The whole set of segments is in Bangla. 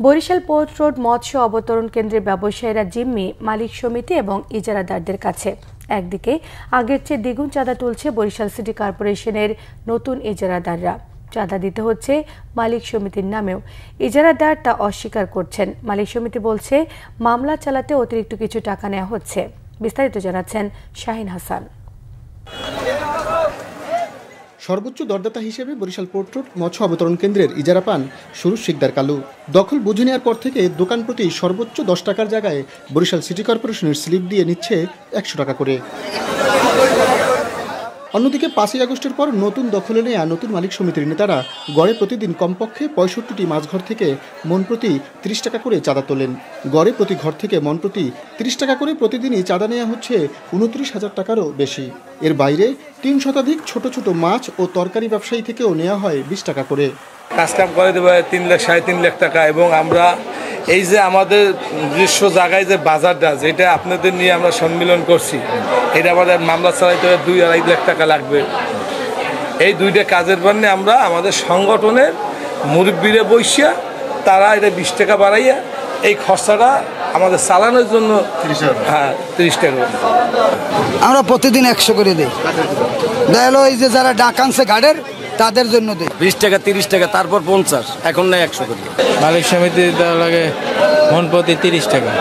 বরিশাল পোর্ট রোড মৎস্য অবতরণ কেন্দ্রের ব্যবসায়ীরা জিম্মি মালিক সমিতি এবং ইজারাদারদের কাছে। একদিকে আগের চেয়ে দ্বিগুণ চাঁদা তুলছে বরিশাল সিটি কর্পোরেশনের নতুন ইজারাদাররা। চাঁদা দিতে হচ্ছে মালিক সমিতির নামেও। ইজারাদার তা অস্বীকার করছেন। মালিক সমিতি বলছে মামলা চালাতে অতিরিক্ত কিছু টাকা নেওয়া হচ্ছে। বিস্তারিত জানাচ্ছেন শাহিন হাসান। সর্বোচ্চ দরদাতা হিসেবে বরিশাল পোর্ট রোড মৎস্য অবতরণ কেন্দ্রের ইজারা পান সুরুজ শিকদার কালু। দখল বুঝে নেওয়ার পর থেকে দোকান প্রতি সর্বোচ্চ 10 টাকার জায়গায় বরিশাল সিটি কর্পোরেশনের স্লিপ দিয়ে নিচ্ছে 100 টাকা করে। অন্যদিকে 5ই আগস্টের পর নতুন দখলে নেয়া নতুন মালিক সমিতির নেতারা গড়ে প্রতিদিন কমপক্ষে 65টি মাছঘর থেকে মন প্রতি 30 টাকা করে চাঁদা তোলেন। গড়ে প্রতি ঘর থেকে মন প্রতি 30 টাকা করে প্রতিদিনই চাঁদা নেওয়া হচ্ছে 29,000 টাকারও বেশি। এর বাইরে 3 শতাধিক ছোট ছোট মাছ ও তরকারি ব্যবসায়ী থেকেও নেওয়া হয় 20 টাকা করে। কাজকাম করে দেবে 3 লাখ 3.5 লাখ টাকা। এবং আমরা এই যে আমাদের দৃশ্য জায়গায় যে বাজারটা যেটা আপনাদের নিয়ে আমরা সম্মিলন করছি, এটা আমাদের মামলা চালাইতে হবে 2-2.5 লাখ টাকা লাগবে। এই দুইটা কাজের জন্য আমরা আমাদের সংগঠনের মুরব্বীরে বসিয়া তারা এটা 20 টাকা বাড়াইয়া এই খরচাটা আমাদের চালানোর জন্য 30 টাকা আমরা প্রতিদিন 100 করে দিই। দেখলো এই যে যারা ডাকানছে গাড়ের তাদের জন্য দেয় 20 টাকা 30 টাকা, তারপর 50, এখন নাই 100 করে। মালিক সমিতি দেওয়া লাগে মন প্রতি 30 টাকা।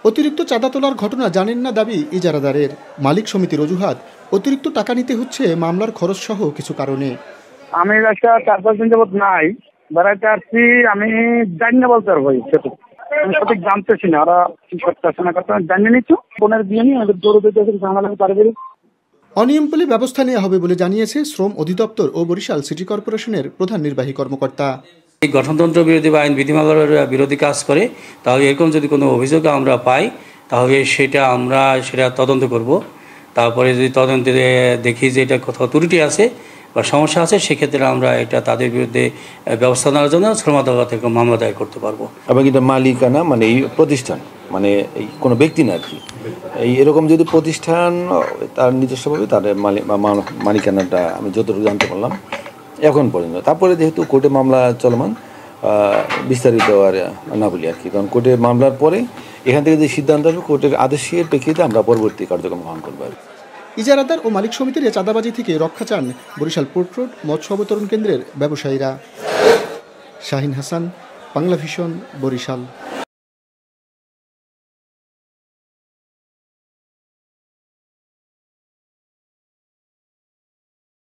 অতিরিক্ত চাঁদা তোলার ঘটনা জানেন না দাবি ইজারাদারের। মালিক সমিতির অজুহাত অতিরিক্ত টাকা নিতে হচ্ছে মামলার খরচ সহ কিছু কারণে। আমি একটা 4-5 দিন যাবত নাই বেড়াইতে আসছি, আমি জানি না বলতে পারবো। আমি সঠিক জানতেছি না ওরা কি করতেছে না করতে, জানিয়ে নিচ্ছ বোনের বিয়ে নিয়ে আমাদের দৌড় দিতে ঝামেলা পারবে। অনিয়ম পেলে ব্যবস্থা নেওয়া হবে বলে জানিয়েছে শ্রম অধিদপ্তর ও বরিশাল সিটি কর্পোরেশনের প্রধান নির্বাহী কর্মকর্তা। এই গঠনতন্ত্র বিরোধী বা আইন বিধিমালার বিরোধী কাজ করে, তাহলে এরকম যদি কোনো অভিযোগ আমরা পাই তাহলে সেটা তদন্ত করব। তারপরে যদি তদন্তে দেখি যে এটা কোথাও ত্রুটি আছে বা সমস্যা আছে, সেক্ষেত্রে আমরা এটা তাদের বিরুদ্ধে ব্যবস্থা নেওয়ার জন্য শ্রম আদালত থেকে মামলা দায়ের করতে পারবো। এবং এটা মালিকানা মানে এই প্রতিষ্ঠান মানে এই কোনো ব্যক্তি না আর কি। এই এরকম যদি প্রতিষ্ঠান তার নিজস্বভাবে তার মালিকানাটা আমি যতটুকু জানতে পারলাম এখন পর্যন্ত। তারপরে যেহেতু কোর্টে মামলা চলমান, বিস্তারিত আর না বলি আর কি, কারণ কোর্টে মামলার পরে এখান থেকে যে সিদ্ধান্ত আসবে কোর্টের আদেশের প্রেক্ষিতে আমরা পরবর্তী কার্যক্রম গ্রহণ করবো। ইজারাদার ও মালিক সমিতির চাঁদাবাজি থেকে রক্ষা চান বরিশাল পোর্ট রোড মৎস্য অবতরণ কেন্দ্রের ব্যবসায়ীরা। শাহিন হাসান, বাংলা ভিশন, বরিশাল।